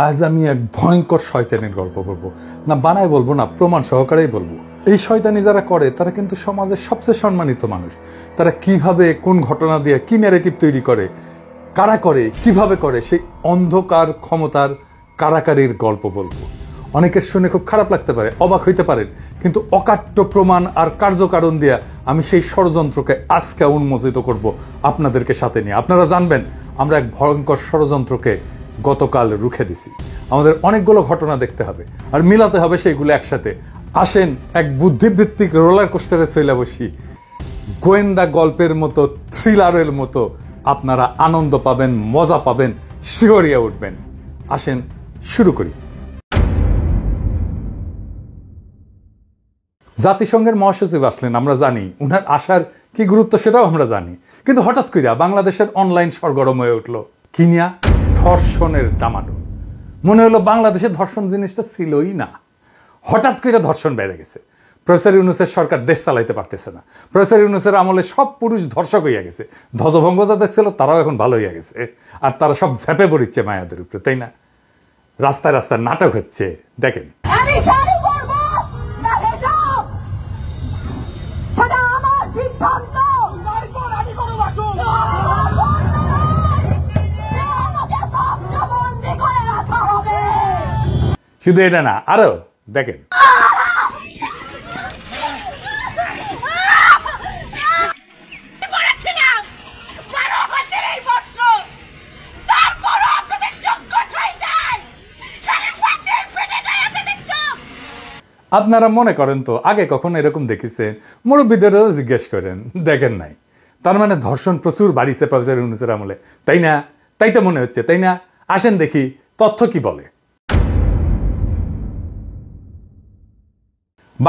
আজ আমি এক ভয়ঙ্কর শয়তানের গল্প বলবো, না বানায় বলবো না, প্রমাণ সহকারেই বলবো। এই শয়তানি যারা করে তারা কিন্তু সমাজের সবচেয়ে সম্মানিত মানুষ। তারা কিভাবে কোন ঘটনা দিয়ে কি ন্যারেটিভ তৈরি করে, কারা করে, কিভাবে করে, সেই অন্ধকার ক্ষমতার কারাকারির গল্প বলবো। অনেকের শুনে খুব খারাপ লাগতে পারে, অবাক হইতে পারেন, কিন্তু অকাট্য প্রমাণ আর কার্যকারণ দিয়া আমি সেই ষড়যন্ত্রকে আজকে উন্মোচিত করব আপনাদেরকে সাথে নিয়ে। আপনারা জানবেন আমরা এক ভয়ঙ্কর ষড়যন্ত্রকে গতকাল রুখে দিছি। আমাদের অনেকগুলো ঘটনা দেখতে হবে আর মিলাতে হবে সেইগুলো একসাথে। আসেন এক বুদ্ধিভিত্তিক রোলার কোস্টারে চলে বসি। গোয়েন্দা গল্পের মতো, থ্রিলারের মতো আপনারা আনন্দ পাবেন, মজা পাবেন, শিহরিয়া উঠবেন। আসেন শুরু করি। জাতিসংঘের মহাসচিব আসলেন, আমরা জানি উনার আসার কি গুরুত্ব সেটাও আমরা জানি, কিন্তু হঠাৎ কইরা বাংলাদেশের অনলাইন সরগরম হয়ে উঠলো কিনিয়া ধর্ষণের ডামাডোল। মনে হলো বাংলাদেশে ধর্ষণ জিনিসটা ছিলই না, হঠাৎ করে ধর্ষণ বেড়ে গেছে। প্রফেসর ইউনূসের সরকার দেশ চালাইতে পারতেছে না। প্রফেসর ইউনূসের আমলে সব পুরুষ ধর্ষক হইয়া গেছে, ধ্বজভঙ্গ যাদের ছিল তারাও এখন ভালো হইয়া গেছে, আর তারা সব ঝেপে পড়িচ্ছে মায়াদের উপরে, তাই না? রাস্তায় রাস্তায় নাটক হচ্ছে, দেখেন। শুধু এটা না, আরো দেখেন। আপনারা মনে করেন তো আগে কখন এরকম দেখেছেন? মুরব্বীদেরও জিজ্ঞেস করেন, দেখেন নাই। তার মানে ধর্ষণ প্রচুর বাড়িছে প্রফেসর ইউনূসের আমলে, তাই না? তাই তো মনে হচ্ছে, তাই না? আসেন দেখি তথ্য কি বলে।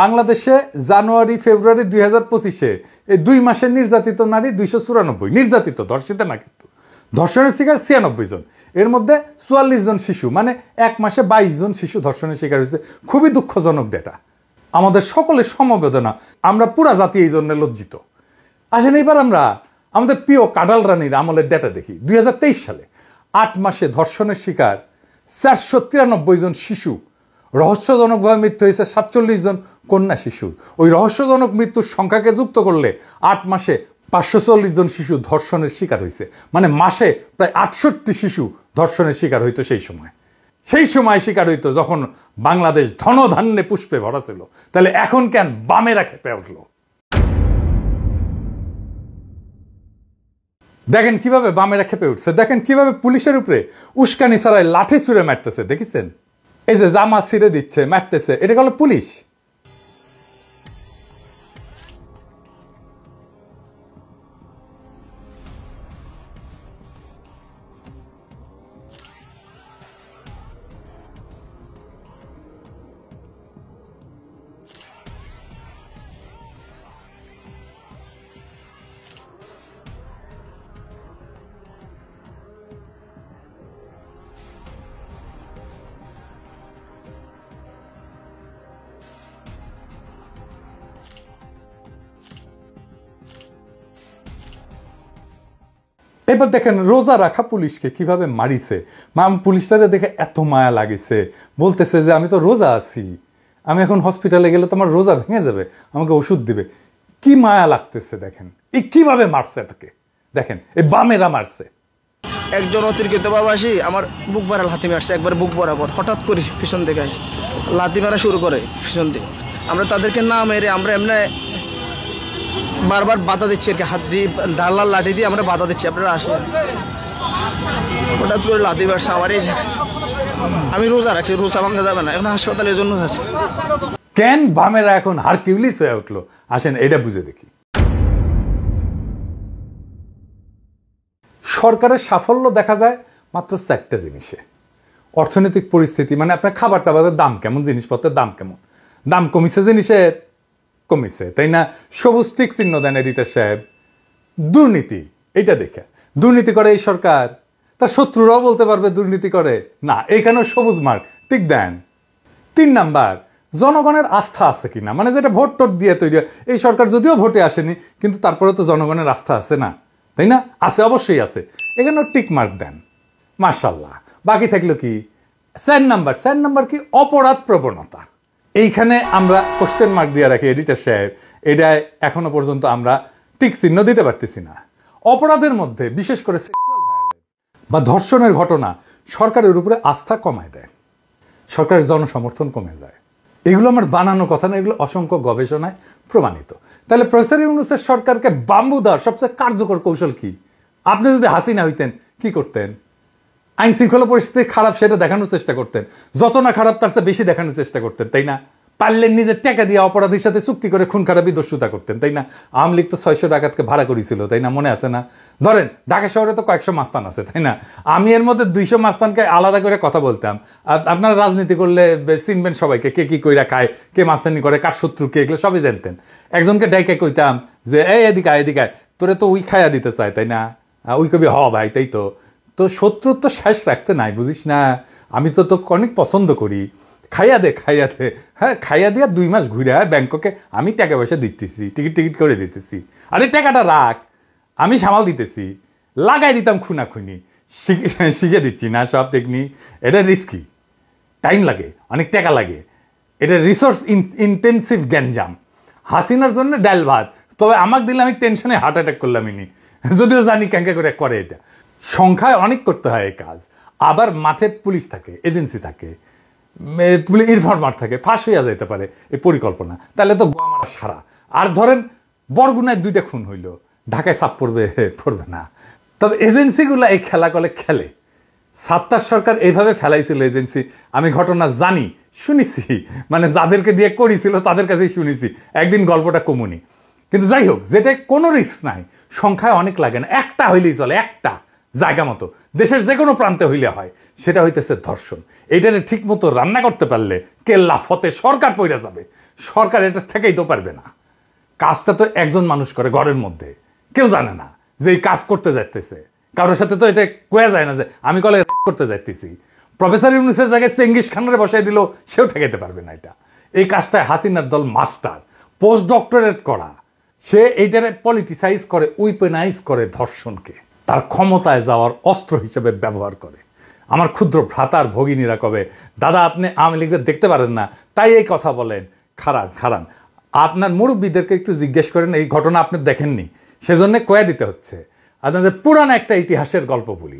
বাংলাদেশে জানুয়ারি ফেব্রুয়ারি 2025-এ এই 2 মাসে নির্যাতিত নারী 294, নির্যাতিত, ধর্ষিত না, কিন্তু ধর্ষণের শিকার 96 জন। এর মধ্যে 44 জন শিশু, মানে 1 মাসে 22 জন শিশু ধর্ষণের শিকার হয়েছে। খুবই দুঃখজনক ডেটা, আমাদের সকলের সমবেদনা। আমরা পুরা জাতি এই জন্য লজ্জিত। আসেন এইবার আমরা আমাদের প্রিয় কাডাল রানীর আমলের ডেটা দেখি। 2023 সালে 8 মাসে ধর্ষণের শিকার 493 জন শিশু, রহস্যজনকভাবে মৃত্যু হয়েছে 47 জন কন্যা শিশুর। ওই রহস্যজনক মৃত্যুর সংখ্যাকে যুক্ত করলে 8 মাসে 540 জন শিশু ধর্ষণের শিকার হয়েছে, মানে মাসে প্রায় 68 শিশু ধর্ষণের শিকার হইতো। সেই সময় শিকার হইতো যখন বাংলাদেশ ধনধান্যে পুষ্পে ভরা ছিল। তাহলে এখন কেন বামেরা খেপে উঠলো? দেখেন কিভাবে বামেরা খেপে উঠছে, দেখেন কিভাবে পুলিশের উপরে উস্কানি ছাড়াই লাঠি ছুঁড়ে মারতেছে। দেখেছেন? এই যে জামা ছিঁড়ে দিচ্ছে, মারতেছে, এটা হলো পুলিশ। এবার দেখেন রোজা রাখা পুলিশকে কিভাবে মারিছে। পুলিশটারে দেখে এত মায়া লাগিছে, বলতেছে যে আমি তো রোজা আছি, আমি এখন হসপিটালে গেলে তো আমার রোজা ভেঙে যাবে, আমাকে ওষুধ দিবে। কি মায়া লাগতেছে দেখেন, এই কিভাবে মারছে তাকে, দেখেন এই বামেরা মারছে। একজন অতিরিক্ত বাবাসী আমার বুক ভরা লাথি মারছে, একবার বুক বরাবর। হঠাৎ করে পিছন থেকে আসি লাথি মারা শুরু করে পিছন থেকে। আমরা তাদেরকে না মেরে আমরা এমনি বারবার বাধা দিচ্ছি আর কি, হাত দিয়ে ডালার লাঠি দিয়ে আমরা বাধা দিচ্ছি, আপনারা আসেন। হঠাৎ করে লাথি মারছে আমার এই, আমি রোজা রাখছি, রোজা ভাঙা যাবে না, এখন হাসপাতালের জন্য আছে। কেন বামেরা এখন হারকিউলিস হয়ে উঠলো? আসেন এটা বুঝে দেখি। সরকারের সাফল্য দেখা যায় মাত্র 4টা জিনিসে। অর্থনৈতিক পরিস্থিতি, মানে আপনার খাবার টাবারের দাম কেমন, জিনিসপত্রের দাম কেমন, দাম কমিছে জিনিসের, কমিছে, তাই না? সবুজ টিক চিহ্ন দেন এডিটর সাহেব। দুর্নীতি, এটা দেখে দুর্নীতি করে এই সরকার, তার শত্রুরাও বলতে পারবে দুর্নীতি করে না, এইখানেও সবুজ মার্ক টিক দেন। 3 নাম্বার, জনগণের আস্থা আছে কিনা, মানে যেটা ভোট টোট দিয়ে তৈরি। এই সরকার যদিও ভোটে আসেনি, কিন্তু তারপরে তো জনগণের আস্থা আছে না, তাই না? আছে, অবশ্যই আছে, এখানেও টিক মার্ক দেন, মাশাআল্লাহ। বাকি থাকলো কি 4 নাম্বার কি অপরাধ প্রবণতা। এইখানে আমরা কোশ্চেন মার্ক দিয়ে রাখি এডিটর সাহেব, এটা এখনো পর্যন্ত আমরা টিক চিহ্ন দিতে পারতেছি না। অপরাধের মধ্যে বিশেষ করে সেক্সুয়াল ভায়োলেন্স বা ধর্ষণের ঘটনা সরকারের উপরে আস্থা কমায় দেয়, সরকারের জনসমর্থন কমে যায়। এগুলো আমার বানানো কথা না, এগুলো অসংখ্য গবেষণায় প্রমাণিত। তাহলে প্রফেসর ইউনূসের সরকারকে বাম্বু দেওয়ার সবচেয়ে কার্যকর কৌশল কি? আপনি যদি হাসিনা হইতেন কি করতেন? আইন শৃঙ্খলা পরিস্থিতি খারাপ সেটা দেখানোর চেষ্টা করতেন, যত না খারাপ তার চেয়ে বেশি দেখানোর চেষ্টা করতেন, তাই না? পারলেন নিজের টাকা দিয়ে অপরাধীর সাথে চুক্তি করে খুন খারাপি দস্যুতা করতেন, তাই না? আওয়ামী লীগ তো 600 ডাকাতকে ভাড়া করেছিল, তাই না? মনে আছে না? ধরেন ঢাকা শহরে তো কয়েকশো মাস্তান আছে, তাই না? আমি এর মধ্যে 200 মাস্তানকে আলাদা করে কথা বলতাম। আপনারা রাজনীতি করলে চিনবেন সবাইকে, কে কি কইরা খায়, কে মাস্তানি করে, কার শত্রু কে, এগুলো সবই জানতেন। একজনকে ডাইকে কইতাম যে এই এদিকে এদিকে তোরে তো উই খায়া দিতে চায়, তাই না? উই কবি হ ভাই, তাই তো। তো শত্রুর তো শেষ রাখতে নাই, বুঝিস না? আমি তো অনেক পছন্দ করি, খাইয়া দে। হ্যাঁ, খাইয়া দিয়া 2 মাস ঘুরে ব্যাংককে আমি টাকা পয়সা দিতেছি, টিকিট করে দিতেছি। আরে টাকাটা রাখ, আমি সামাল দিতেছি, লাগাই দিতাম খুনাখুনি, শিখে দিচ্ছি না সব টেকনিক। এটা রিস্কি, টাইম লাগে, অনেক টাকা লাগে, এটা রিসোর্স ইন্টেন্সিভ গ্যাঞ্জাম। হাসিনার জন্য ডাল ভাত, তবে আমাকে দিলে আমি টেনশনে হার্ট অ্যাটাক করলাম, যদিও জানি ক্যাঙ্কা করে করে। এটা সংখ্যায় অনেক করতে হয় এই কাজ। আবার মাঠে পুলিশ থাকে, এজেন্সি থাকে, ইনফরমার থাকে, ফাঁস হইয়া যাইতে পারে এই পরিকল্পনা। তাহলে তো গোয়ামারা সারা। আর ধরেন বরগুনায় 2টা খুন হইল, ঢাকায় চাপ পড়বে না। তবে এজেন্সিগুলো এই খেলা করে খেলে। সাত্তার সরকার এইভাবে ফেলাইছিল এজেন্সি, আমি ঘটনা জানি, শুনেছি, মানে যাদেরকে দিয়ে করেছিল তাদের কাছেই শুনেছি, একদিন গল্পটা কমুনি। কিন্তু যাই হোক, যেটা কোনো রিস্ক নাই, সংখ্যায় অনেক লাগে না, একটা হইলেই চলে, একটা জায়গা মতো দেশের যে কোনো প্রান্তে হইলে হয়, সেটা হইতেছে ধর্ষণ। এইটারে ঠিক মতো রান্না করতে পারলে কেল্লা ফতে সরকার পইরা যাবে। সরকার এটা থেকেই তো পারবে না। কাজটা তো একজন মানুষ করে ঘরের মধ্যে, কেউ জানে না যে এই কাজ করতে যাইতেছে। কারোর সাথে তো এটা কোয়া যায় না যে আমি কলে করতে যাইতেছি। প্রফেসর ইউনূসের জায়গায় চেঙ্গিস খানের বসাই দিল, সেও ঠেকাইতে পারবে না এটা। এই কাজটায় হাসিনার দল মাস্টার, পোস্ট ডক্টরেট করা। সে এইটারে পলিটিসাইজ করে, উইপেনাইজ করে ধর্ষণকে, তার ক্ষমতায় যাওয়ার অস্ত্র হিসেবে ব্যবহার করে। আমার ক্ষুদ্র ভ্রাতার ভগিনীরা কবে, দাদা আপনি আওয়ামী লীগের দেখতে পারেন না, তাই এই কথা বলেন। খারান আপনার মুরব্বীদেরকে একটু জিজ্ঞেস করেন, এই ঘটনা আপনি দেখেননি, সেজন্য কয়া দিতে হচ্ছে। আপনাদের পুরান একটা ইতিহাসের গল্প বলি।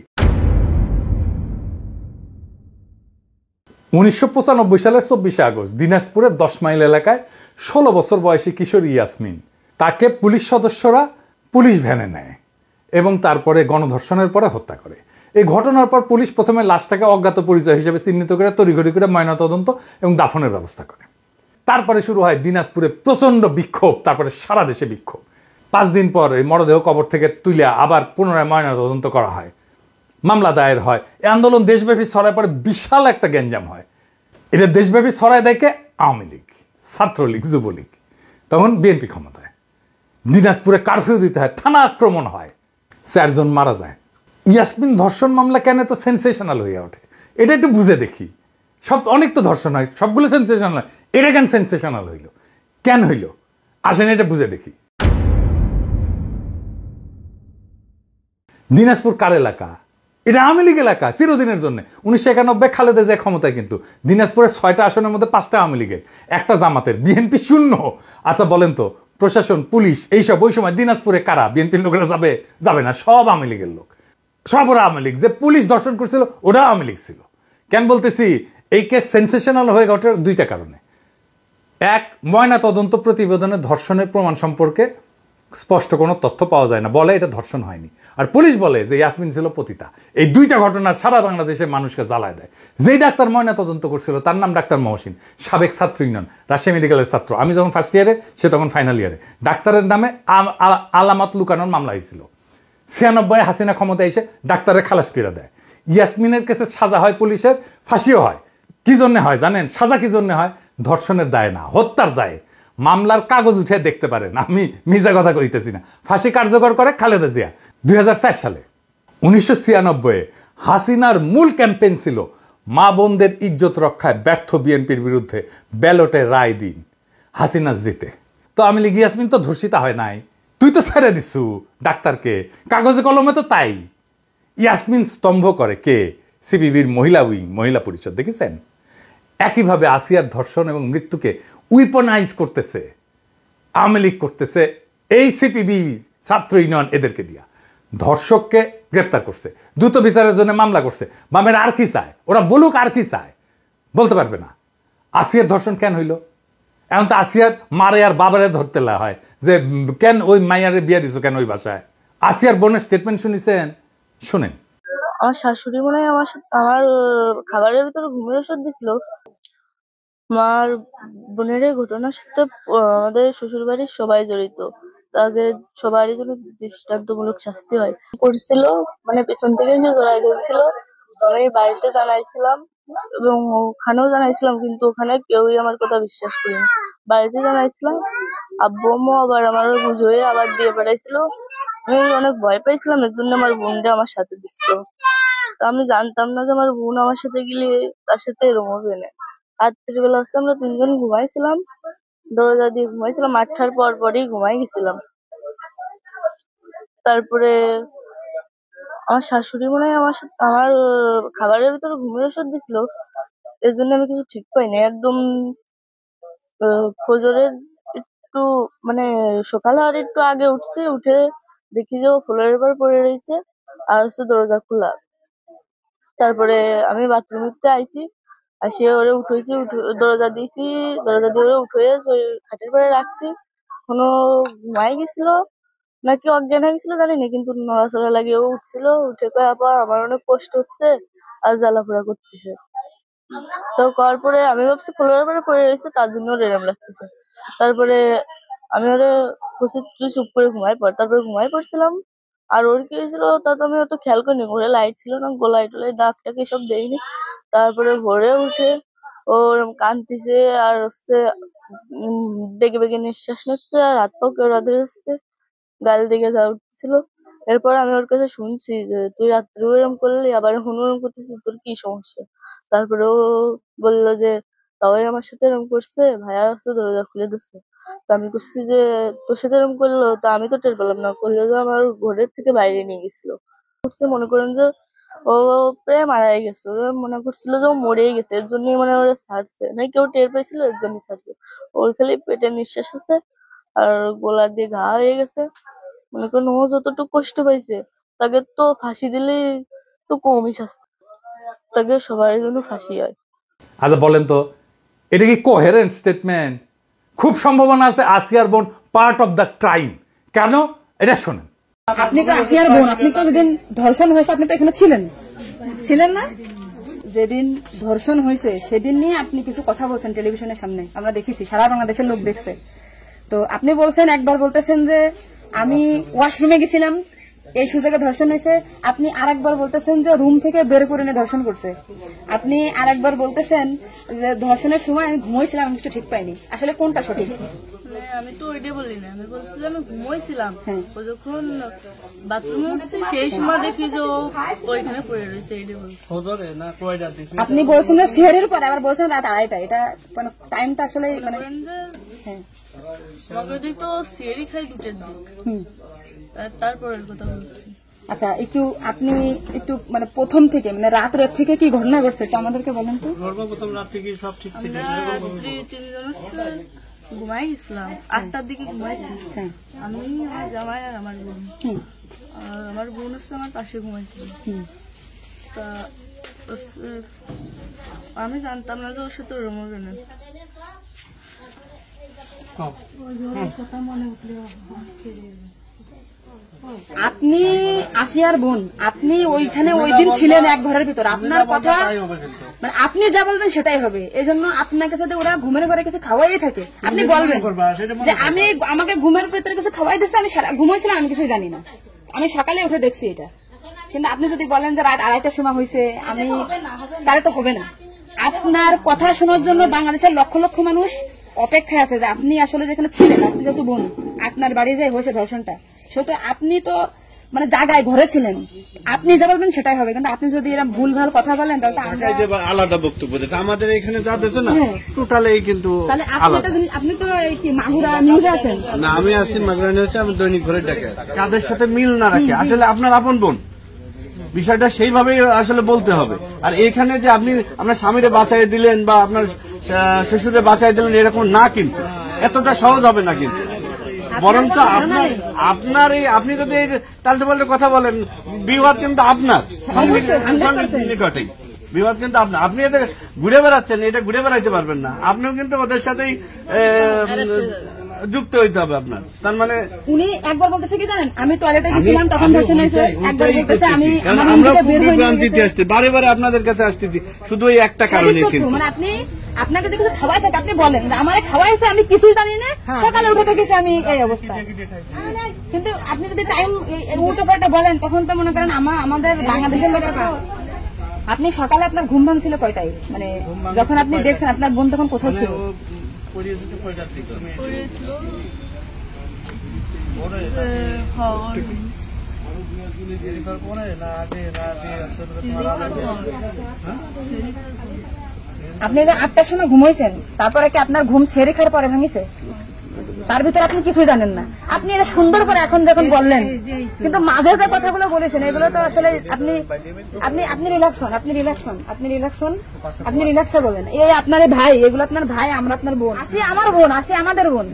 1995 সালের 24 আগস্ট দিনাজপুরের 10 মাইল এলাকায় 16 বছর বয়সী কিশোর ইয়াসমিন, তাকে পুলিশ সদস্যরা পুলিশ ভ্যানে নেয় এবং তারপরে গণধর্ষণের পরে হত্যা করে। এই ঘটনার পর পুলিশ প্রথমে লাশটাকে অজ্ঞাত পরিচয় হিসেবে চিহ্নিত করে তড়িঘড়ি করে ময়নাতদন্ত এবং দাফনের ব্যবস্থা করে। তারপরে শুরু হয় দিনাজপুরে প্রচণ্ড বিক্ষোভ, তারপরে সারা দেশে বিক্ষোভ। 5 দিন পর এই মরদেহ কবর থেকে তুলে আবার পুনরায় ময়নাতদন্ত করা হয়, মামলা দায়ের হয়। এই আন্দোলন দেশব্যাপী ছড়ায় পরে বিশাল একটা গ্যাঞ্জাম হয়। এটা দেশব্যাপী ছড়ায় দেখে আওয়ামী লীগ, ছাত্রলীগ, যুবলীগ, তখন বিএনপি ক্ষমতায়। দিনাজপুরে কারফিউ দিতে হয়, থানা আক্রমণ হয়, 4 জন মারা যায়। ইয়াসমিন ধর্ষণ মামলা কেন এত সেন্সেশনাল হয়ে ওঠে, এটা একটু বুঝে দেখি। অনেক তো ধর্ষণ হয়, সবগুলো সেন্সেশনাল হয়, এটা কেন সেন্সেশনাল হইল, কেন হইল, আসেন এটা বুঝে দেখি। দিনাজপুর কার এলাকা? এটা আওয়ামী লীগ এলাকা চিরদিনের জন্য। 1991 খালেদা জিয়া ক্ষমতায়, কিন্তু দিনাজপুরের 6টা আসনের মধ্যে 5টা আওয়ামী লীগের, একটা জামাতের, বিএনপি শূন্য। আচ্ছা বলেন তো, প্রশাসন, পুলিশ, এইসব ওই সময় দিনাজপুরে কারা? বিএনপির লোকেরা যাবে না, সব আওয়ামী লীগের লোক, সব ওরা আওয়ামী লীগ। যে পুলিশ ধর্ষণ করছিল ওরা আওয়ামী লীগ ছিল। কেন বলতেছি? এই কেস সেন্সেশনাল হয়ে ওঠার 2টা কারণে। এক, ময়না তদন্ত প্রতিবেদনে ধর্ষণের প্রমাণ সম্পর্কে স্পষ্ট কোনো তথ্য পাওয়া যায় না, বলে এটা ধর্ষণ হয়নি। আর পুলিশ বলে যে ইয়াসমিন ছিল পতিতা। এই 2টা ঘটনা সারা বাংলাদেশের মানুষকে জ্বালায় দেয়। যেই ডাক্তার ময়না তদন্ত করছিল তার নাম ডাক্তার মহসিন, সাবেক ছাত্র ইউনিয়ন, রাজশাহী মেডিকেলের ছাত্র। আমি যখন ফার্স্ট ইয়ারে, সে তখন ফাইনাল ইয়ারে। ডাক্তারের নামে আলামত লুকানোর মামলা হয়েছিল। 96 হাসিনা ক্ষমতা এসে ডাক্তারের খালাস করে দেয়। ইয়াসমিনের কেসে সাজা হয় পুলিশের, ফাঁসিও হয়। কি জন্য হয় জানেন? সাজা কি জন্য হয়? ধর্ষণের দায় না, হত্যার দায়ে। মামলার কাগজ উঠে দেখতে পারেন, আমি মিজা কথা কইতেছি না। ফাঁসি কার্যকর করে খালেদা জিয়া 2004 সালে। 1996 হাসিনার মূল ক্যাম্পেইন ছিল মা বোনদের ইজ্জত রক্ষায় ব্যর্থ বিএনপির বিরুদ্ধে ব্যালটে রায় দিন, হাসিনা জিতে। তো আওয়ামী লীগ ইয়াসমিন তো ধর্ষিতা হয় নাই, তুই তো ছেড়ে দিছু ডাক্তারকে, কাগজে কলমে তো তাই। ইয়াসমিন স্তম্ভ করে কে? সিপিবির মহিলা উইং, মহিলা পরিষদ, দেখেছেন? একইভাবে আসিয়ার ধর্ষণ এবং মৃত্যুকে উইপনাইজ করতেছে, আওয়ামী লীগ করতেছে, এই সিপিবি ছাত্র ইউনিয়ন এদেরকে দিয়া ধর্ষককে গ্রেপ্তার করছে, দ্রুত বিচারের জন্য মামলা করছে। বামের আর কি চায়? ওরা বলুক আর কি চায়, বলতে পারবে না। আসিয়ার ধর্ষণ কেন হইল? এখন তো আসিয়ার মারে আর বাবারে ধরতে হয় যে কেন ওই মাইয়ারে বিয়ে দিছো কেন ওই বাসায়। আসিয়ার বোনের স্টেটমেন্ট শুনেছেন? শুনেন। আমার শাশুড়ি মনে হয় আমার খাবারের ভিতরে ঘুমের ওষুধ দিছিল। আমার বোনের ঘটনার সাথে আমাদের শ্বশুর বাড়ির সবাই জড়িত, তাদের সবারই জন্য দৃষ্টান্তমূলক শাস্তি হয়। করছিল মানে পেছন থেকে এসে জড়াই ধরছিল। আমি বাড়িতে জানাইছিলাম এবং ওখানেও জানাইছিলাম, কিন্তু ওখানে কেউই আমার কথা বিশ্বাস করেনি। বাড়িতে জানাইছিলাম, আব্বু আম্মু আবার আমার বুঝ হয়ে আবার দিয়ে পাঠাইছিল। আমি অনেক ভয় পাইছিলাম, এর জন্য আমার বোনটা আমার সাথে দিছিল। আমি জানতাম না যে আমার বোন আমার সাথে গেলে তার সাথে এরকম হবে না। রাত্রিবেলা হচ্ছে আমরা তিনজন ঘুমাইছিলাম, দরজা দিয়ে ঘুমাইছিলাম, 8টার পরই ঘুমাই গেছিলাম। তারপরে আমার শাশুড়ি মনে হয় আমার খাবারের ভিতরে ঘুমের ওষুধ দিছিল, এর জন্য আমি কিছু ঠিক পাইনি। একদম ফজরের একটু মানে সকাল হওয়ার একটু আগে উঠছি, উঠে দেখি যে ও ফ্লোরের উপর পড়ে রয়েছে আর হচ্ছে দরজা খোলা। তারপরে আমি বাথরুমে আইছি, আসিয়ে ওরে উঠেছি, দরজা দিয়েছি, দরজা দিয়ে ওরে উঠে খাটের পরে রাখছি। কোনো ঘুমাই গেছিল নাকি অজ্ঞান হয়ে গেছিল জানি না, কিন্তু নড়াচড়া লাগিয়ে ও উঠছিল। উঠে কয়ে আপা আমার অনেক কষ্ট হচ্ছে আর জ্বালাপোড়া করতেছে। তো করার পরে আমি ভাবছি ফ্লোরের পরে পড়ে রয়েছে, তার জন্য ওর এরম লাগতেছে। তারপরে আমি ওরে বসে তুই চুপ করে ঘুমাই পড়, তারপরে ঘুমাই পড়ছিলাম। আর ওর কি হয়েছিল তা তো আমি অত খেয়াল করিনি, ঘরে লাইট ছিল না, গোলায় টোলাই দাগ টাক এসব দেয়নি। তারপরে ভোরে উঠে ও কাঁদতেছে আর হচ্ছে বেগে বেগে নিঃশ্বাস নিচ্ছে আর হাত পা কেওড়া ধরেছে, গাল দিকে যা উঠছিল। এরপর আমি ওর কাছে শুনছি যে তুই রাত্রে এরম করলি, আবার এখন ওরম করতেছিস, তোর কি সমস্যা? তারপরে ও বললো যে সবাই আমার সাথে এরম করছে, ভাইয়া আসছে দরজা খুলে দিচ্ছে। তো আমি করছি যে তোর সাথে এরম করলো, তা আমি তো টের পেলাম না, করলো যে আমার ঘরের থেকে বাইরে নিয়ে গেছিল। মনে করেন যে ও প্রায় মারাই গেছে, ওরা মনে করছিল যে ও মরেই গেছে, এর জন্যই মানে ওরা ছাড়ছে না, কেউ টের পেয়েছিল এর জন্য ছাড়ছে। ওর খালি পেটে নিঃশ্বাস আছে আর গোলা দিয়ে ঘা হয়ে গেছে। মনে করেন ও যতটুকু কষ্ট পাইছে তাকে তো ফাঁসি দিলেই তো কমই শাস্তি, তাকে সবার জন্য ফাঁসি হয়। আচ্ছা বলেন তো, এটা কি কোহেরেন্ট স্টেটমেন্ট? খুব সম্ভাবনা আছে আসিয়ার বোন পার্ট অফ দ্য ক্রাইম। কেন? এটা শোনেন। আপনি তো আসিয়ার বোন, আপনি তো যেদিন ধর্ষণ হয়েছে আপনি তো এখানে ছিলেন না? যেদিন ধর্ষণ হয়েছে সেদিন নিয়ে আপনি কিছু কথা বলছেন টেলিভিশনের সামনে, আমরা দেখেছি, সারা বাংলাদেশের লোক দেখছে। তো আপনি বলছেন, একবার বলতেছেন যে আমি ওয়াশরুমে গেছিলাম এই সুযোগে ধর্ষণ হয়েছে, আপনি আরেকবার বলতেছেন যে রুম থেকে বের করে নিয়ে ধর্ষণ করছে, আপনি আরেকবার বলতেছেন যে ধর্ষণের সময় আমি ঘুমোইছিলাম, আমি কিছু ঠিক পাইনি। আসলে কোনটা সঠিক? আমি তো ওইটাই বলি না, আমি বলছি যে আমি ঘুমোইছিলাম, ও যখন বাথরুমে উঠছে সেই সময় দেখি যে ওইখানে পড়ে রয়েছে, এইটাই বলছি। আপনি বলছেন যে সিহারের পরে, আবার বলছেন রাত 2:30টা, এটা মানে টাইমটা আসলে মানে আমাকে তো সিহারি খাই 2টার দিক, তারপরের কথা বলছি। আচ্ছা একটু আপনি একটু মানে প্রথম থেকে মানে রাত থেকে কি ঘটনা ঘটছে এটা আমাদেরকে বলেন তো। প্রথম রাত থেকে সব ঠিক ছিল, ঘুমাই গেছিলাম 8টার দিকে ঘুমাইছি। আমি আমার জামাই আর আমার বোন, আমার বোন হচ্ছে আমার পাশে ঘুমাইছিল। তা আমি জানতাম না যে ওর সাথে ওরম হবে না। আপনি আসিয়ার বোন, আপনি ওইখানে ওই দিন ছিলেন এক ঘরের ভিতর, আপনার কথা মানে আপনি যা বলবেন সেটাই হবে। এই জন্য আপনাকে যদি ওরা ঘুমের ঘরে কিছু খাওয়াই থাকে আপনি বলবেন যে আমাকে ঘুমের ভিতরে কিছু খাওয়াই দিচ্ছে, আমি ঘুমাইছিলাম, আমি কিছু জানি না, আমি সকালে উঠে দেখছি এটা। কিন্তু আপনি যদি বলেন যে রাত 2:30টার সময় হয়েছে, আমি তাহলে তো হবে না। আপনার কথা শোনার জন্য বাংলাদেশের লক্ষ লক্ষ মানুষ অপেক্ষায় আছে যে আপনি আসলে যেখানে ছিলেন, আপনি যেহেতু বোন, আপনার বাড়ি যে হয়েছে ধর্ষণটা, সেহেতু আপনি তো মানে জায়গায় ঘরে ছিলেন, আপনি যা বলবেন সেটাই হবে। কিন্তু আপনি যদি এরকম ভুল ভাল কথা বলেন তাহলে আলাদা বক্তব্য দিতে আমাদের এখানে যা দিচ্ছে না টোটালি কিন্তু। তাহলে আপনি তো কি মাগুরা নিউজে আছেন না? আমি আছি মাগুরা নিউজে, আমি দৈনিক ঘরে ডাকে। কাদের সাথে মিল না রাখে আসলে আপনার আপন বোন বিষয়টা সেইভাবেই আসলে বলতে হবে। আর এখানে যে আপনি আপনার স্বামীরে বাঁচাই দিলেন বা আপনার শ্বশুরে বাঁচাই দিলেন এরকম না, কিন্তু এতটা সহজ হবে না। কিন্তু বরঞ্চ আপনার এই আপনি যদি এই তাল্টে পাল্টে কথা বলেন, বিবাদ কিন্তু আপনার নিকটেই, বিবাদ কিন্তু আপনার। আপনি এদের ঘুরে বেড়াচ্ছেন, এটা ঘুরে বেড়াইতে পারবেন না। আপনিও কিন্তু ওদের সাথেই যুক্ত হইতে হবে আপনার। তার মানে উনি একবার বলতেছে কি জানেন, আমি টয়লেটে গেছিলাম তখন ধর্ষণ হয়েছে, একবার বলতেছে আমি আমরা খুব বিভ্রান্তিতে আসছি, বারে বারে আপনাদের কাছে আসতেছি শুধু এই একটা কারণে। কিন্তু মানে আপনি আপনাকে দেখে খাওয়াই থাকে, আপনি বলেন যে আমার খাওয়াইছে আমি কিছুই জানি না, সকালে উঠে দেখেছি আমি এই অবস্থা। কিন্তু আপনি যদি টাইম উল্টো পাল্টা বলেন তখন তো মনে করেন আমাদের বাংলাদেশের লোকের, আপনি সকালে আপনার ঘুম ভাঙছিল কয়টায়, মানে যখন আপনি দেখছেন আপনার বোন তখন কোথায় ছিল? আপনি 8টার সময় ঘুমাইছেন, তারপরে কি আপনার ঘুম ছেড়ে খাওয়ার পরে ভাঙিছে? তার ভিতরে আপনি কিছুই জানেন না। আপনি এটা সুন্দর করে এখন যখন বললেন, কিন্তু মাঝে যে কথাগুলো বলেছেন এগুলো তো আসলে আপনি রিল্যাক্স হন, আপনি রিল্যাক্স হন, আপনি রিল্যাক্স হন, আপনি রিল্যাক্সে বলেন। এই আপনার ভাই, এগুলো আপনার ভাই, আমরা আপনার বোন, আসি আমার বোন, আসি আমাদের বোন,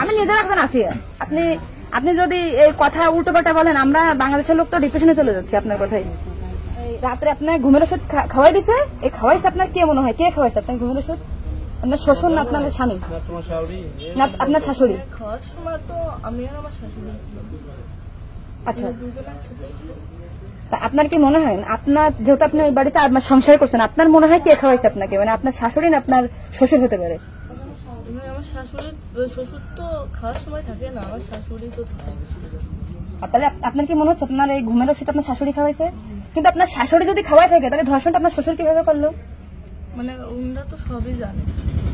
আমি নিজের এখন আসি। আপনি যদি এই কথা উল্টো পাল্টা বলেন, আমরা বাংলাদেশের লোক তো ডিপ্রেশনে চলে যাচ্ছি আপনার কথাই। রাত্রে আপনার ঘুমের ওষুধ খাওয়াই দিছে, এই খাওয়াইছে আপনার কে মনে হয়, কে খাওয়াইছে আপনার ঘুমের ওষুধ? আপনার শ্বশুর না আপনার স্বামী না আপনার শাশুড়ি? খাওয়ার সময় তো আমি আর আমার শাশুড়ি ছিলাম। আচ্ছা, আপনার কি মনে হয়, আপনার যেহেতু আপনি ওই বাড়িতে আপনার সংসার করছেন, আপনার মনে হয় কে খাওয়াইছে আপনাকে, মানে আপনার শাশুড়ি না আপনার শ্বশুর হতে পারে? আমার শাশুড়ি, শ্বশুর তো খাওয়ার সময় থাকে না, আমার শাশুড়ি তো থাকে। তাহলে আপনার কি মনে হচ্ছে আপনার এই ঘুমের ওষুধ আপনার শাশুড়ি খাওয়াইছে? কিন্তু আপনার শাশুড়ি যদি খাওয়াই থাকে তাহলে ধর্ষণটা আপনার শ্বশুর কিভাবে করলো? মানে ওনারা তো সবই জানে।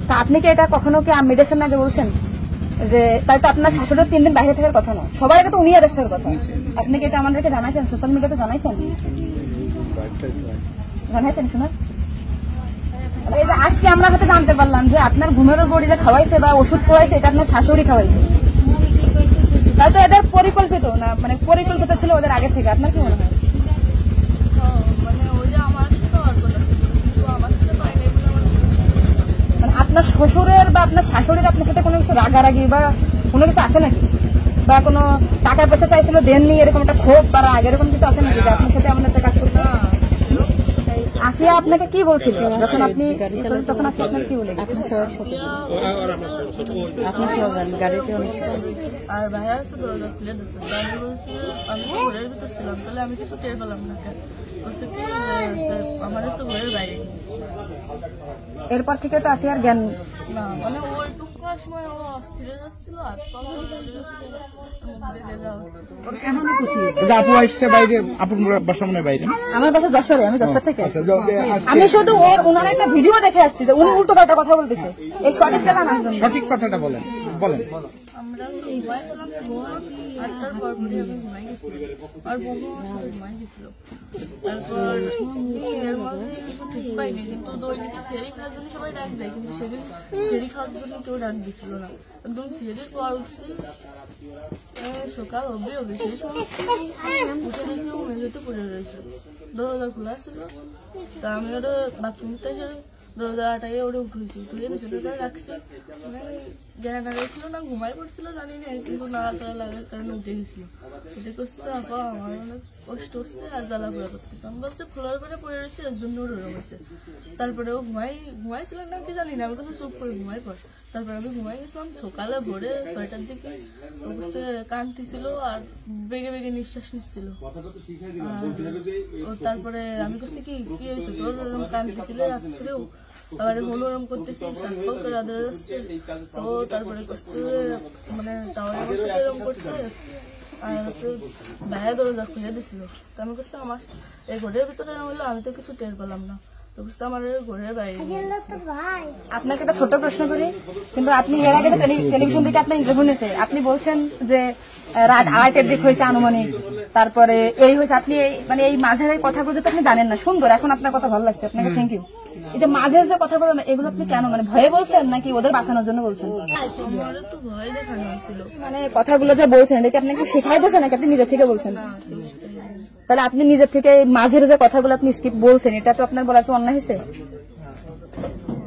তা আপনি কি এটা কখনো কি মেয়েদের সামনে আগে বলছেন যে তাই তো আপনার শাশুড়ির 3 দিন বাইরে থাকার কথা না, সবার আগে তো উনি অ্যারেস্ট হওয়ার কথা? আপনি কি এটা আমাদেরকে জানাইছেন, সোশ্যাল মিডিয়াতে জানাইছেন? জানাইছেন শোনা? আজকে আমরা হয়তো জানতে পারলাম যে আপনার ঘুমের বড়ি যে খাওয়াইছে বা ওষুধ খাওয়াইছে এটা আপনার শাশুড়ি খাওয়াইছে। তাই তো এদের পরিকল্পিত না, মানে পরিকল্পিত ছিল ওদের আগে থেকে। আপনার কি মনে হয়? মানে ওই যে আমার সাথে আর কথা ছিল, কিন্তু আমার সাথে পাই নাই বলে মানে আপনার শ্বশুরের বা আপনার শাশুড়ির আপনার সাথে কোনো কিছু রাগারাগি বা কোনো কিছু আছে নাকি, বা কোনো টাকা পয়সা চাইছিল দেননি, এরকম একটা ক্ষোভ বা রাগ এরকম কিছু আছে নাকি যে আপনার সাথে আমাদের কাজ করছে? আসিয়া আপনাকে কি বলছিল যখন আপনি তখন আসিয়া কি বলে? আর ভাইয়া আছে দরজা খুলে দিচ্ছে, আমি বলছি আমি তো ঘরের ভিতর ছিলাম, তাহলে আমি কিছু টের পেলাম না। কেন বলছে কি আমার হচ্ছে ঘরের বাইরে গেছি। এরপর থেকে তো আসিয়ার জ্ঞান না, মানে ওইটুকু সময় ও অস্থির যাচ্ছিল, আর আপু আসছে বাইরে, আপুর বাসা মনে বাইরে, আমার বাসা যশোরে, আমি যশোর থেকে। আমি শুধু ওনার একটা ভিডিও দেখে আসছি যে উনি উল্টো পাল্টা কথা বলতেছে, এই সঠিক কথাটা বলেন। আমরা ঘুমাইছিলাম, 8টার পর পরে আমি ঘুমাই গেছিলাম, আর বউ আমার সাথে ঘুমাই গেছিল। তারপর এর মধ্যে কিছু ঠিক পাইনি, কিন্তু দৈনিকে সেরি খাওয়ার জন্য সবাই ডাক দেয়, কিন্তু সেদিন সেরি খাওয়ার জন্য কেউ ডাক দিচ্ছিল না। একদম সেরির পর উঠছি, সকাল হবে সেই সময় উঠে দেখি ও মেঝেতে পড়ে রয়েছে, দরজা খোলা ছিল। তা আমি ওটা বাথরুম থেকে দরজাটাকে ওটা উঠেছি, তুলে বিছানাটা রাখছি, মানে জ্ঞান হারাইছিল না ঘুমাই পড়ছিল জানি না, কিন্তু নাড়াচাড়া লাগার কারণে উঠে গেছিল। উঠে করছে আপা আমার অনেক কষ্ট হচ্ছে আর জ্বালা পোড়া করতেছে, আমি বলছে ফ্লোরের পরে পড়ে রয়েছে এর জন্য ওরকম হয়েছে। তারপরে ও ঘুমাইছিল না কি জানি না, আমি কাছে চুপ করে ঘুমাই পড়। তারপরে আমি ঘুমাই গেছিলাম, সকালে ভোরে 6টার দিকে ও বসে কাঁদতেছিল আর বেগে বেগে নিঃশ্বাস নিচ্ছিল। তারপরে আমি বলছি কি হয়েছে তোর, ওরকম কাঁদতেছিল রাত্রেও, আবার হলো ওরকম করতেছি, সাতফল করে আদর আসছে। ও তারপরে করছে মানে তাও আমার সাথে এরকম করছে, আর হচ্ছে ভাইয়া দরজা খুলে দিছিল। তো আমি করছি আমার এই ঘরের ভিতরে হইলো, আমি তো কিছু টের পেলাম না, তো বুঝতে আমার ঘরের বাইরে। আপনাকে একটা ছোট্ট প্রশ্ন করি, কিন্তু আপনি এর আগে টেলিভিশন থেকে আপনার ইন্টারভিউ নিয়েছে, আপনি বলছেন যে রাত 8টার দিক হয়েছে আনুমানিক, তারপরে এই হয়েছে, আপনি মানে এই মাঝের কথাগুলো তো আপনি জানেন না। সুন্দর, এখন আপনার কথা ভালো লাগছে, আপনাকে থ্যাংক ইউ। এই যে মাঝে যে কথা বলেন এগুলো আপনি কেন, মানে ভয়ে বলছেন নাকি ওদের বাঁচানোর জন্য বলছেন? তো ভয় দেখানো হয়েছিল, মানে কথাগুলো যে বলছেন এটা কি আপনাকে শেখাই দিয়েছে নাকি আপনি নিজে থেকে বলছেন? না তাহলে আপনি নিজের থেকে মাঝের যে কথাগুলো আপনি স্কিপ বলছেন, এটা তো আপনার বলা তো অন্যায় হয়েছে।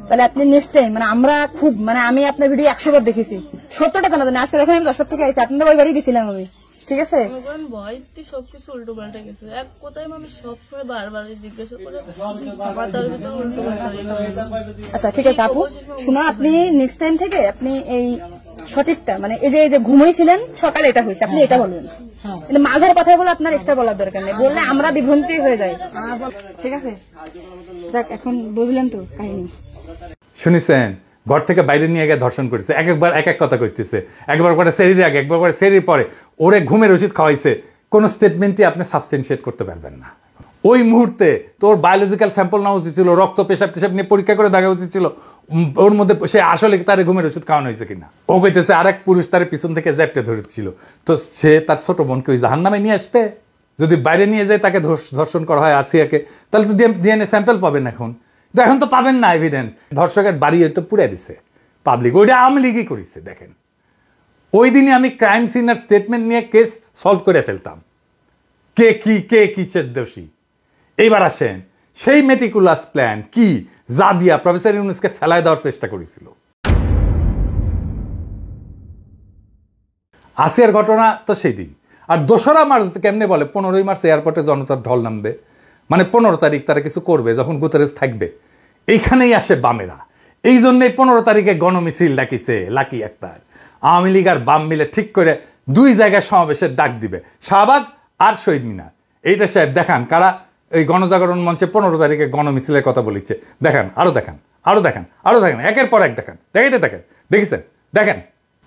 তাহলে আপনি নেক্সট টাইম, মানে আমরা খুব, মানে আমি আপনার ভিডিও 100 বার দেখেছি, 70 টাকা না জানি, আজকে দেখেন আমি 10 থেকে আইছি, আপনাদের ওই বাড়ি গেছিলাম আমি, ঠিক আছে। ভয়তে সবকিছু উল্টো পাল্টা গেছে, এক কথায় মানুষ সবসময় বারবার জিজ্ঞাসা করে মাথার ভিতরে উল্টো পাল্টা হয়ে গেছে। আচ্ছা ঠিক আছে আপু, শুনো, আপনি নেক্সট টাইম থেকে আপনি এই সঠিকটা, মানে এই যে ঘুমাইছিলেন সকালে এটা হয়েছে, আপনি এটা বলবেন। মাঝের কথাগুলো আপনার এক্সট্রা বলার দরকার নেই, বললে আমরা বিভ্রান্তি হয়ে যাই, ঠিক আছে। যাক, এখন বুঝলেন তো কাহিনী। শুনেছেন, ঘর থেকে বাইরে নিয়ে গিয়ে ধর্ষণ করেছে, একবার এক এক কথা কইতেছে, একবার করে সেরির আগে, একবার করে সেরির পরে, ওরে ঘুমের ওষুধ খাওয়াইছে। কোন স্টেটমেন্টই আপনি সাবস্টেন্সিয়েট করতে পারবেন না। ওই মুহূর্তে তোর বায়োলজিক্যাল স্যাম্পল নেওয়া উচিত ছিল, রক্ত পেশাব টেশাব নিয়ে পরীক্ষা করে দেখা উচিত ছিল ওর মধ্যে সে আসলে তারে ঘুমের ওষুধ খাওয়ানো হয়েছে কিনা। ও কইতেছে আরেক পুরুষ তার পিছন থেকে জ্যাপটে ধরেছিল, তো সে তার ছোট বোনকে ওই জাহান্নামে নিয়ে আসবে। যদি বাইরে নিয়ে যায় তাকে ধর্ষণ করা হয় আসিয়াকে, তাহলে তো ডিএনএ স্যাম্পল পাবেন এখন, তো এখন তো পাবেন না এভিডেন্স। ধর্ষকের বাড়ি তো পুড়ে দিছে পাবলিক, ওইটা আওয়ামী লীগই করেছে। দেখেন, ওই দিনে আমি ক্রাইম সিনার স্টেটমেন্ট নিয়ে কেস সলভ করে ফেলতাম, কে কিসের দোষী। এইবার আসেন, সেই মেটিকুলাস প্ল্যান কি যা দিয়া প্রফেসর ইউনূসকে ফেলায় দেওয়ার চেষ্টা করেছিল। আসিয়ার ঘটনা তো সেই দিন। আর 2রা মার্চ কেমনে বলে 15ই মার্চ এয়ারপোর্টে জনতার ঢল নামবে, মানে 15 তারিখ তারা কিছু করবে যখন গুতেরেস থাকবে। এইখানেই আসে বামেরা, এই জন্যই 15 তারিখে গণমিছিল ডাকিছে লাকি আক্তার। আওয়ামী লীগ আর বাম মিলে ঠিক করে 2 জায়গায় সমাবেশের ডাক দিবে, শাহবাগ আর শহীদ মিনার। এইটা সাহেব দেখান কারা এই গণজাগরণ মঞ্চে 15 তারিখে গণমিছিলের কথা বলেছে। দেখান, আরো দেখান, আরো দেখান, আরো দেখান, একের পর এক দেখান, দেখাইতে থাকেন। দেখেছেন, দেখেন,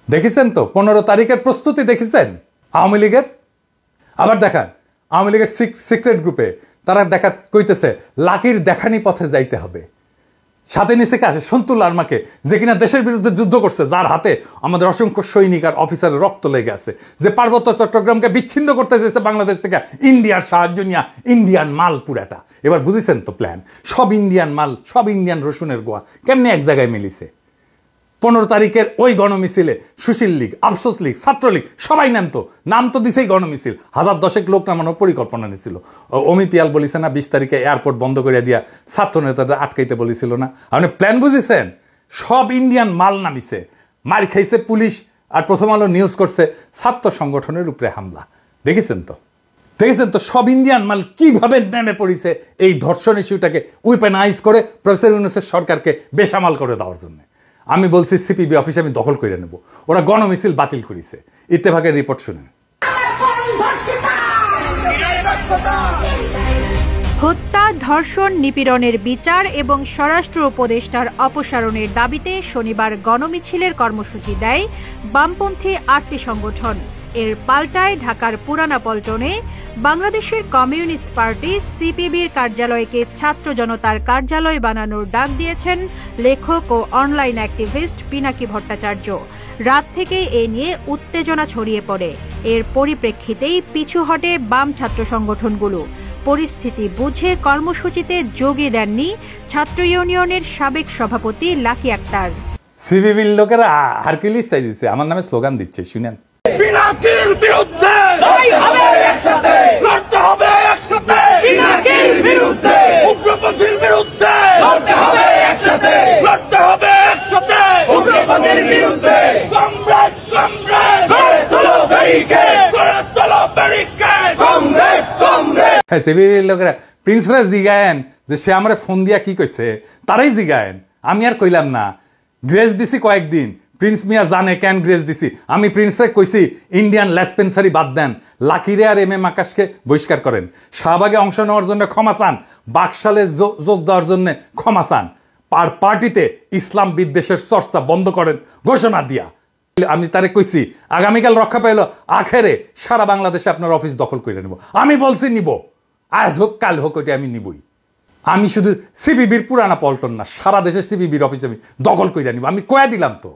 দেখেছেন তো 15 তারিখের প্রস্তুতি দেখেছেন আওয়ামী লীগের। আবার দেখান আওয়ামী লীগের সিক্রেট গ্রুপে তারা দেখা কইতেছে লাকির দেখানি পথে যাইতে হবে। সাথে নিচে আসে সন্তুল আর্মাকে, যে কিনা দেশের বিরুদ্ধে যুদ্ধ করছে, যার হাতে আমাদের অসংখ্য সৈনিক আর অফিসারের রক্ত লেগে আছে, যে পার্বত্য চট্টগ্রামকে বিচ্ছিন্ন করতে চেয়েছে বাংলাদেশ থেকে ইন্ডিয়ার সাহায্য নিয়ে, ইন্ডিয়ান মাল পুরাটা। এবার বুঝেছেন তো প্ল্যান, সব ইন্ডিয়ান মাল, সব ইন্ডিয়ান রসুনের গোয়া কেমনি এক জায়গায় মিলিছে। 15 তারিখের ওই গণমিছিলে সুশীল লীগ, আফসোস লীগ, ছাত্রলীগ সবাই নাম তো দিছেই গণমিছিল, 1010 লোক নামানোর পরিকল্পনা নিয়েছিল। অমি পিয়াল বলিছে না 20 তারিখে এয়ারপোর্ট বন্ধ করে দিয়া ছাত্র নেতাদের আটকাইতে বলেছিল না। আপনি প্ল্যান বুঝেছেন, সব ইন্ডিয়ান মাল নামিছে, মার খাইছে পুলিশ। আর প্রথম আলো নিউজ করছে ছাত্র সংগঠনের উপরে হামলা। দেখেছেন তো, দেখেছেন তো সব ইন্ডিয়ান মাল কিভাবে নেমে পড়েছে এই ধর্ষণ ইস্যুটাকে উইপেনাইজ করে প্রফেসর ইউনূসের সরকারকে বেসামাল করে দেওয়ার জন্য। আমি বলছি সিপিবি অফিসে আমি দখল করে নেব, ওরা গণমিছিল বাতিল করেছে। ইত্তেফাকের রিপোর্ট শুনেন। হত্যা, ধর্ষণ, নিপীড়নের বিচার এবং স্বরাষ্ট্র উপদেষ্টার অপসারণের দাবিতে শনিবার গণমিছিলের কর্মসূচি দেয় বামপন্থী 8টি সংগঠন। এর পাল্টায় ঢাকার পুরানা পল্টনে বাংলাদেশের কমিউনিস্ট পার্টি সিপিবির কার্যালয়কে ছাত্র জনতার কার্যালয় বানানোর ডাক দিয়েছেন লেখক ও অনলাইন অ্যাক্টিভিস্ট পিনাকি ভট্টাচার্য। রাত থেকেই এ নিয়ে উত্তেজনা ছড়িয়ে পড়ে। এর পরিপ্রেক্ষিতেই পিছু হটে বাম ছাত্র সংগঠনগুলো। পরিস্থিতি বুঝে কর্মসূচিতে যোগই দেননি ছাত্র ইউনিয়নের সাবেক সভাপতি লাকি আক্তার। সিপিবির লোকেরা হারকিউলিস চাই দিচ্ছে, আমার নামে স্লোগান দিচ্ছে, শুনেন। পিনাকির বিরুদ্ধে লড়তে হবে একসাথে, লড়তে হবে একসাথে, পিনাকির বিরুদ্ধে, উগ্রপন্থীর বিরুদ্ধে লড়তে হবে একসাথে, লড়তে হবে একসাথে, উগ্রপন্থীর বিরুদ্ধে। কমরেড কমরেড গড়ে তোলো ব্যারিকেড, গড়ে তোলো ব্যারিকেড, কমরেড কমরেড। হ্যাঁ, সিপিবির লোকেরা প্রিন্সরা জিগায়েন যে সে আমার ফোন দিয়া কি কইছে, তারাই জিগায়েন, আমি আর কইলাম না। গ্রেস দিছি কয়েকদিন, প্রিন্স মিয়া জানে কেন গ্রেস দিছি। আমি প্রিন্সরে কইছি ইন্ডিয়ান লেসপেন্সারি বাদ দেন, লাকিরে আর MM আকাশকে বহিষ্কার করেন, শাহবাগে অংশ নেওয়ার জন্য ক্ষমা চান, বাকশালে যোগ দেওয়ার জন্য ক্ষমা চান, পার্টিতে ইসলাম বিদ্বেষের চর্চা বন্ধ করেন ঘোষণা দিয়া। আমি তারে কইছি আগামীকাল রক্ষা পাইল আখেরে সারা বাংলাদেশে আপনার অফিস দখল করে নেব। আমি বলছি নিব, আজ হোক কাল হোক, ওইটা আমি নিবই। আমি শুধু সিপিবির পুরানা পল্টন না, সারা দেশের সিপিবির অফিস আমি দখল করে নিব। আমি কয়া দিলাম তো,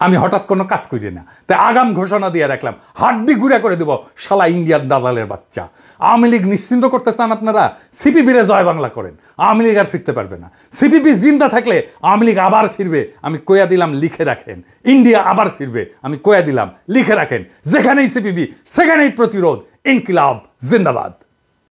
আমি হঠাৎ কোনো কাজ করি না, তাই আগাম ঘোষণা দিয়ে রাখলাম, হাড্ডি গুঁড়া করে দেব শালা ইন্ডিয়ান দালালের বাচ্চা। আওয়ামী লীগ নিশ্চিন্ত করতে চান আপনারা, সিপিবিরে জয় বাংলা করেন, আওয়ামী লীগ আর ফিরতে পারবে না। সিপিবি জিন্দা থাকলে আওয়ামী লীগ আবার ফিরবে, আমি কয়া দিলাম, লিখে রাখেন। ইন্ডিয়া আবার ফিরবে, আমি কয়া দিলাম, লিখে রাখেন। যেখানেই সিপিবি সেখানেই প্রতিরোধ। ইনকিলাব জিন্দাবাদ।